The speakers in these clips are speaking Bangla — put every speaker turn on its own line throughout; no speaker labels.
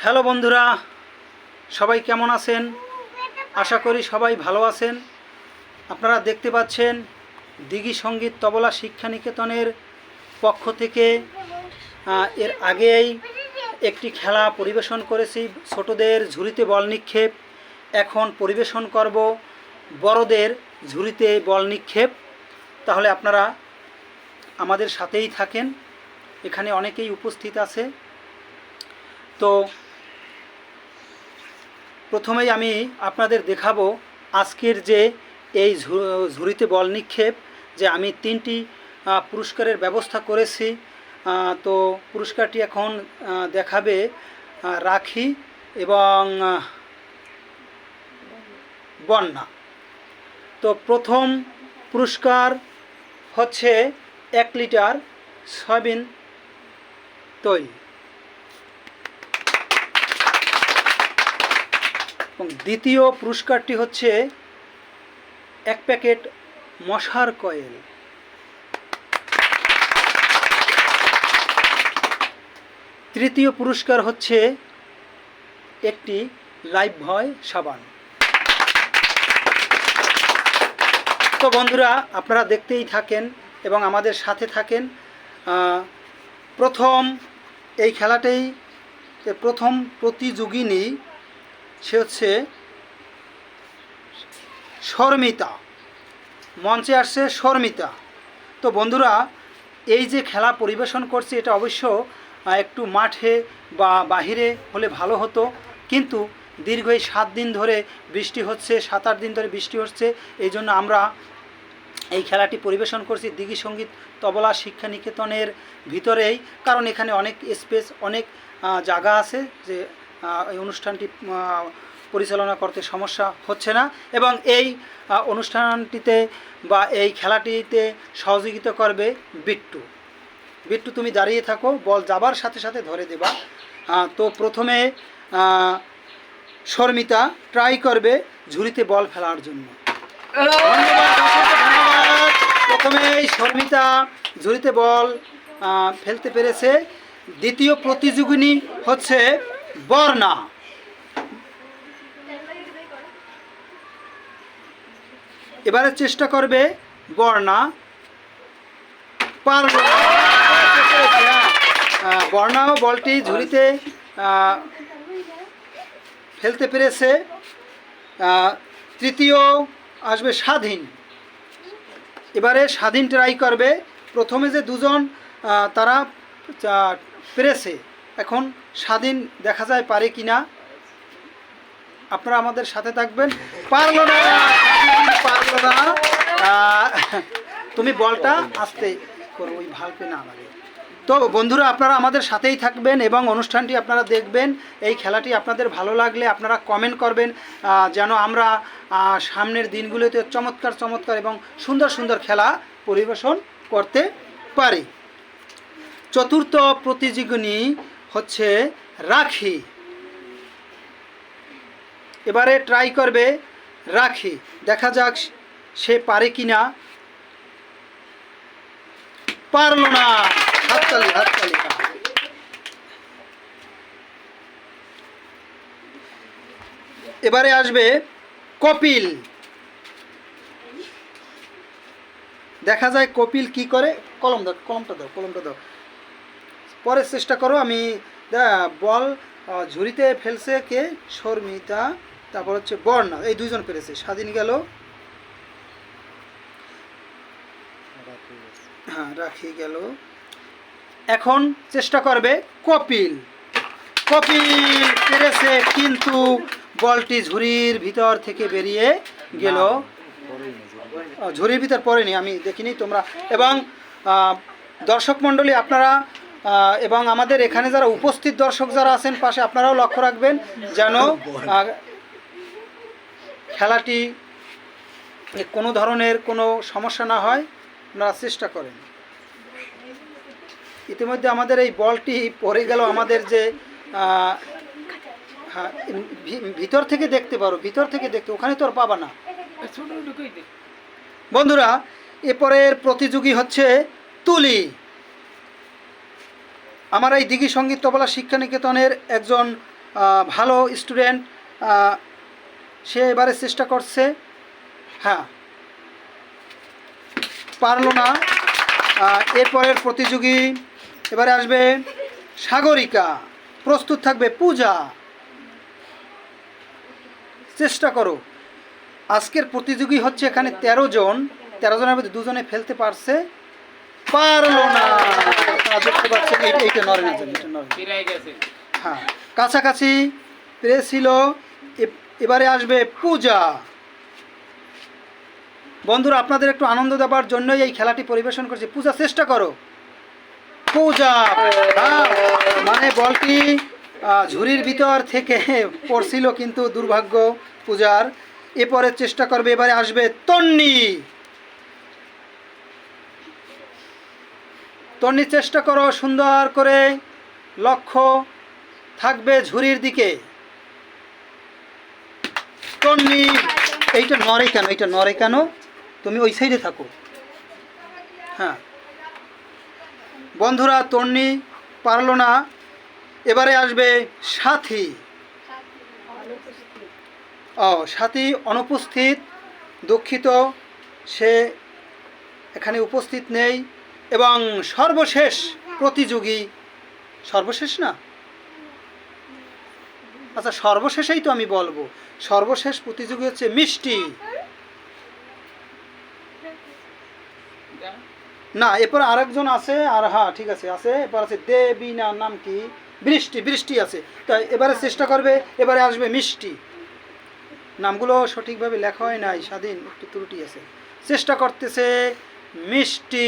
হ্যালো বন্ধুরা, সবাই কেমন আছেন? আশা করি সবাই ভালো আছেন। আপনারা দেখতে পাচ্ছেন দিঘি সঙ্গীত তবলা শিক্ষা নিকেতনের পক্ষ থেকে এর আগেই একটি খেলা পরিবেশন করেছি, ছোটদের ঝুড়িতে বল নিক্ষেপ। এখন পরিবেশন করব বড়দের ঝুড়িতে বল নিক্ষেপ। তাহলে আপনারা আমাদের সাথেই থাকেন, এখানে অনেকেই উপস্থিত আছে। তো প্রথমেই আমি আপনাদের দেখাবো আজকের যে এই ঝুড়িতে বল নিক্ষেপ, যে আমি 3টি পুরস্কারের ব্যবস্থা করেছি। তো পুরস্কারটি এখন দেখাবে রাখি এবং বন্যা। তো প্রথম পুরস্কার হচ্ছে 1 লিটার সয়াবিন তৈল এবং দ্বিতীয় পুরস্কারটি হচ্ছে 1 প্যাকেট মশার কয়েল। তৃতীয় পুরস্কার হচ্ছে একটি লাইফবয় সাবান। তো বন্ধুরা, আপনারা দেখতেই থাকেন এবং আমাদের সাথে থাকেন। প্রথম এই খেলাটাই প্রথম প্রতিযোগিনী, সে হচ্ছে শর্মিতা। মঞ্চে আসছে শর্মিতা। তো বন্ধুরা, এই যে খেলা পরিবেশন করছে এটা অবশ্য একটু মাঠে বা বাহিরে হলে ভালো হতো, কিন্তু দীর্ঘ এই 7 দিন ধরে বৃষ্টি হচ্ছে, 7-8 দিন ধরে বৃষ্টি হচ্ছে। এই জন্য আমরা এই খেলাটি পরিবেশন করছি দিঘি সঙ্গীত তবলা শিক্ষা নিকেতনের ভিতরেই, কারণ এখানে অনেক স্পেস, অনেক জায়গা আছে, যে এই অনুষ্ঠানটি পরিচালনা করতে সমস্যা হচ্ছে না। এবং এই অনুষ্ঠানটিতে বা এই খেলাটিতে সহযোগিতা করবে বিট্টু। বিট্টু, তুমি দাঁড়িয়ে থাকো, বল যাবার সাথে সাথে ধরে দেবা। তো প্রথমে শর্মিতা ট্রাই করবে ঝুড়িতে বল ফেলার জন্য। ধন্যবাদ। প্রথমে শর্মিতা ঝুড়িতে বল ফেলতে পেরেছে। দ্বিতীয় প্রতিযোগিনী হচ্ছে বর্ণা। এবারে চেষ্টা করবে বর্ণা। পারল না। বর্ণাও বলটি ঝুড়িতে ফেলতে পেরেছে। তৃতীয় আসবে স্বাধীন। এবারে স্বাধীন ট্রাই করবে। প্রথমে যে দুজন তারা পেরেছে, এখন স্বাধীন দেখা যায় পারে কিনা। আপনারা আমাদের সাথে থাকবেন। পারল না, পারল না। তুমি বলটা আস্তে করো, ওই ভালপে না লাগে। তো বন্ধুরা, আপনারা আমাদের সাথেই থাকবেন এবং অনুষ্ঠানটি আপনারা দেখবেন। এই খেলাটি আপনাদের ভালো লাগলে আপনারা কমেন্ট করবেন, যেন আমরা সামনের দিনগুলোতে চমৎকার চমৎকার এবং সুন্দর সুন্দর খেলা পরিবেশন করতে পারি। চতুর্থ প্রতিযোগিনী হচ্ছে রাখি। এবারে ট্রাই করবে রাখি, দেখা যাক সে পারে কিনা। পারল না। হাততালি, হাততালি। এবারে আসবে কপিল। দেখা যায় কপিল কি করে। কলম দাও, কলমটা দাও, কলমটা দাও। পরে চেষ্টা করো। আমি বল ঝুড়িতে ফেলছে কে? শর্মিতা, তারপর হচ্ছে বর্ণা, এই দুইজন পেরেছে। স্বাধীন গেল, হ্যাঁ রাখি গেল। এখন চেষ্টা করবে কপিল। কপিল পেরেছে, কিন্তু বলটি ঝুড়ির ভিতর থেকে বেরিয়ে গেল। ঝুড়ির ভিতর পড়েনি, আমি দেখিনি, তোমরা এবং দর্শক মণ্ডলী আপনারা এবং আমাদের এখানে যারা উপস্থিত দর্শক যারা আছেন পাশে, আপনারাও লক্ষ্য রাখবেন যেন খেলাটি কোনো ধরনের কোনো সমস্যা না হয়, আপনারা চেষ্টা করেন। ইতিমধ্যে আমাদের এই বলটি পড়ে গেল আমাদের যে হ্যাঁ, ভিতর থেকে দেখতে পারো, ভিতর থেকে দেখতে, ওখানে তো আর পাবা না। বন্ধুরা, এরপরের প্রতিযোগী হচ্ছে তুলি। আমার এই দিঘি সঙ্গীত তবলা শিক্ষা নিকেতনের একজন ভালো স্টুডেন্ট, সে এবারে চেষ্টা করছে, হ্যাঁ পারলো না। এরপরের প্রতিযোগী এবারে আসবে সাগরিকা, প্রস্তুত থাকবে পূজা, চেষ্টা করো। আজকের প্রতিযোগী হচ্ছে এখানে 13 জন, 13 জনের মধ্যে 2 জনে ফেলতে পারছে, পারলো না। আপনারা দেখতে পাচ্ছেন এইটা নড়ে না, এটা নড়ে, হ্যাঁ কাছাকাছি পেরেছিল। এবারে আসবে পূজা। বন্ধুরা আপনাদের একটু আনন্দ দেওয়ার জন্যই এই খেলাটি পরিবেশন করছি। পূজা চেষ্টা করো, পূজা, হ্যাঁ মানে বলটি ঝুড়ির ভিতর থেকে পড়ছিল, কিন্তু দুর্ভাগ্য পূজার। এরপরে চেষ্টা করবে, এবারে আসবে তন্নি। তন্নি চেষ্টা করো, সুন্দর করে লক্ষ্য থাকবে ঝুড়ির দিকে। তন্নি, এইটা নড়ে কেন, এইটা নড়ে কেন, তুমি ওই সাইডে থাকো। হ্যাঁ বন্ধুরা তন্নি পারলো না। এবারে আসবে সাথী। সাথী অনুপস্থিত, দুঃখিত, সে এখানে উপস্থিত নেই। এবং সর্বশেষ প্রতিযোগী, সর্বশেষ না, আচ্ছা সর্বশেষেই তো আমি বলবো, সর্বশেষ প্রতিযোগী হচ্ছে মিষ্টি। না এরপর আরেকজন আছে, আর হ্যাঁ ঠিক আছে আছে, এরপর আছে দেবী, না নাম কি, বৃষ্টি, বৃষ্টি আছে। তাই এবারে চেষ্টা করবে, এবারে আসবে মিষ্টি। নামগুলো সঠিকভাবে লেখা হয় নাই, স্বাধীন একটু ত্রুটি আছে। চেষ্টা করতেছে মিষ্টি,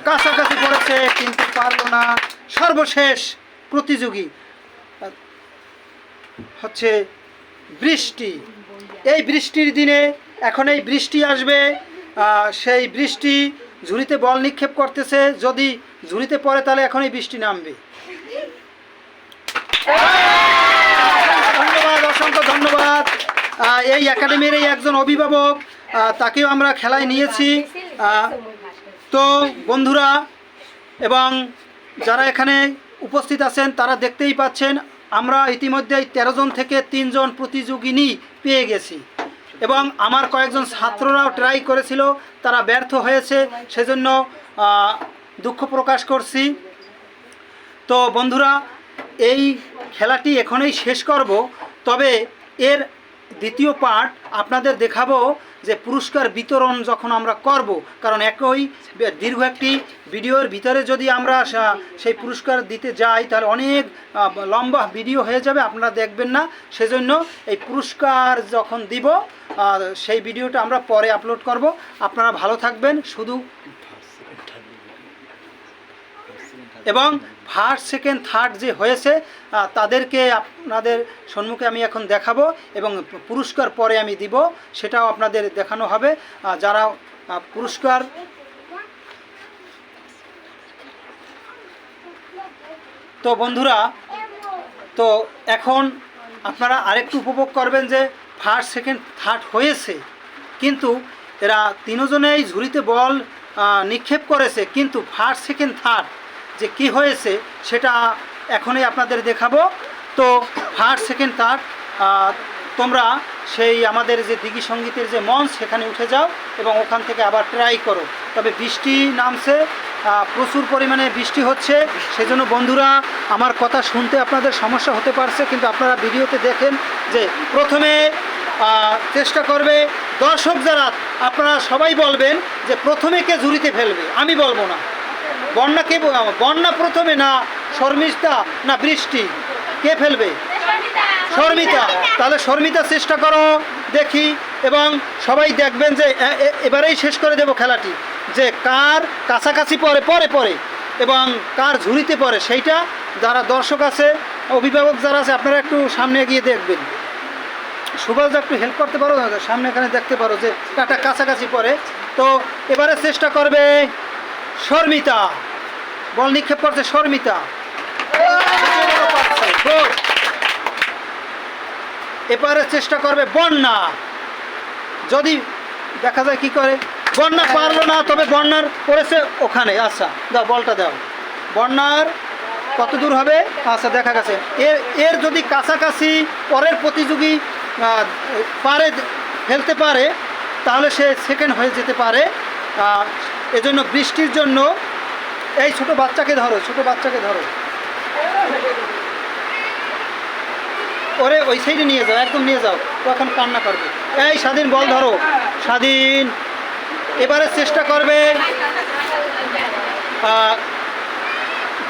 কাছাকাছি পড়েছে কিন্তু পারলো না। সর্বশেষ প্রতিযোগী হচ্ছে বৃষ্টি। এই বৃষ্টির দিনে এখন এই বৃষ্টি আসবে, সেই বৃষ্টি ঝুড়িতে বল নিক্ষেপ করতেছে, যদি ঝুড়িতে পড়ে তাহলে এখন এই বৃষ্টি নামবে। ধন্যবাদ, অসংখ্য ধন্যবাদ। এই একাডেমির এই একজন অভিভাবক, তাকেও আমরা খেলায় নিয়েছি। তো বন্ধুরা এবং যারা এখানে উপস্থিত আছেন তারা দেখতেই পাচ্ছেন, আমরা ইতিমধ্যেই 13 জন থেকে 3 জন প্রতিযোগিনী পেয়ে গেছি। এবং আমার কয়েকজন ছাত্ররাও ট্রাই করেছিল, তারা ব্যর্থ হয়েছে, সেজন্য দুঃখ প্রকাশ করছি। তো বন্ধুরা এই খেলাটি এখনই শেষ করব, তবে এর দ্বিতীয় পার্ট আপনাদের দেখাবো যে পুরস্কার বিতরণ যখন আমরা করব, কারণ একই দীর্ঘ একটি ভিডিওর ভিতরে যদি আমরা সেই পুরস্কার দিতে যাই তাহলে অনেক লম্বা ভিডিও হয়ে যাবে, আপনারা দেখবেন না। সেজন্য এই পুরস্কার যখন দিব সেই ভিডিওটা আমরা পরে আপলোড করব। আপনারা ভালো থাকবেন। শুধু এবং ফার্স্ট সেকেন্ড থার্ড যে হয়েছে তাদেরকে আপনাদের সম্মুখে আমি এখন দেখাবো, এবং পুরস্কার পরে আমি দিব, সেটাও আপনাদের দেখানো হবে। যারা পুরস্কার, তো বন্ধুরা তো এখন আপনারা আরেকটু উপভোগ করবেন যে ফার্স্ট সেকেন্ড থার্ড হয়েছে, কিন্তু এরা 3 জনেই ঝুড়িতে বল নিক্ষেপ করেছে, কিন্তু ফার্স্ট সেকেন্ড থার্ড যে কি হয়েছে সেটা এখনই আপনাদের দেখাবো। তো ফার্স্ট সেকেন্ড থার্ড তোমরা সেই আমাদের যে দিঘি সঙ্গীতের যে মঞ্চ সেখানে উঠে যাও এবং ওখান থেকে আবার ট্রাই করো। তবে বৃষ্টি নামছে, প্রচুর পরিমাণে বৃষ্টি হচ্ছে, সেজন্য বন্ধুরা আমার কথা শুনতে আপনাদের সমস্যা হতে পারছে, কিন্তু আপনারা ভিডিওতে দেখেন যে প্রথমে চেষ্টা করবে দর্শক যারা, আপনারা সবাই বলবেন যে প্রথমে কে ঝুড়িতে ফেলবে, আমি বলবো না। বন্যা কে, বন্যা প্রথমে না শর্মিষ্ঠা না বৃষ্টি, কে ফেলবে? শর্মিতা। তাহলে শর্মিতা চেষ্টা করো দেখি, এবং সবাই দেখবেন যে এবারেই শেষ করে দেব খেলাটি, যে কার কাছাকাছি পরে পরে পরে এবং কার ঝুড়িতে পড়ে সেইটা। যারা দর্শক আছে, অভিভাবক যারা আছে, আপনারা একটু সামনে গিয়ে দেখবেন। সুভাষ একটু হেল্প করতে পারো, সামনে এখানে দেখতে পারো যে কাটা কাছাকাছি পড়ে। তো এবারে চেষ্টা করবে শর্মিতা, বল নিক্ষেপ করছে শর্মিতা। এবারে চেষ্টা করবে বন্যা, যদি দেখা যায় কি করে। বন্যা পারলো না, তবে বন্যার পড়েছে ওখানে। আচ্ছা দাও, বলটা দাও। বন্যার কত দূর হবে? আচ্ছা, দেখা গেছে এর এর যদি কাছাকাছি পরের প্রতিযোগী পারে ফেলতে পারে তাহলে সে সেকেন্ড হয়ে যেতে পারে। এজন্য বৃষ্টির জন্য এই ছোট বাচ্চাকে ধরো, ছোট বাচ্চাকে ধরো, ওরে ওই সাইডে নিয়ে যাও, একদম নিয়ে যাও, ও এখন কান্না করবে। এই স্বাধীন, বল ধরো, স্বাধীন। এবারে চেষ্টা করবে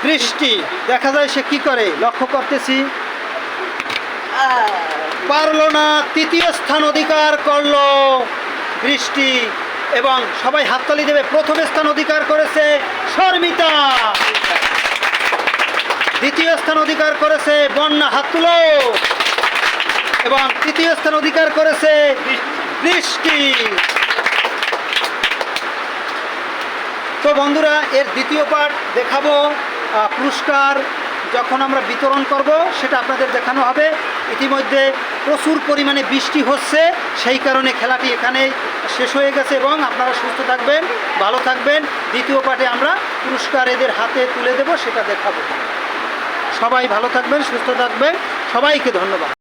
বৃষ্টি, দেখা যায় সে কি করে, লক্ষ্য করতেছি, পারলো না, তৃতীয় স্থান অধিকার করলো বৃষ্টি। এবং সবাই হাততালি দেবে। প্রথম স্থান অধিকার করেছে শর্মিতা, দ্বিতীয় স্থান অধিকার করেছে বন্যা, হাত তুলো। এবং তৃতীয় স্থান অধিকার করেছে বৃষ্টি। তো বন্ধুরা, এর দ্বিতীয় পার্ট দেখাবো, পুরস্কার যখন আমরা বিতরণ করব সেটা আপনাদের দেখানো হবে। ইতিমধ্যে প্রচুর পরিমাণে বৃষ্টি হচ্ছে, সেই কারণে খেলাটি এখানেই শেষ হয়ে গেছে। এবং আপনারা সুস্থ থাকবেন, ভালো থাকবেন। দ্বিতীয় পার্টে আমরা পুরস্কার এদের হাতে তুলে দেব, সেটা দেখাবো। সবাই ভালো থাকবেন, সুস্থ থাকবেন, সবাইকে ধন্যবাদ।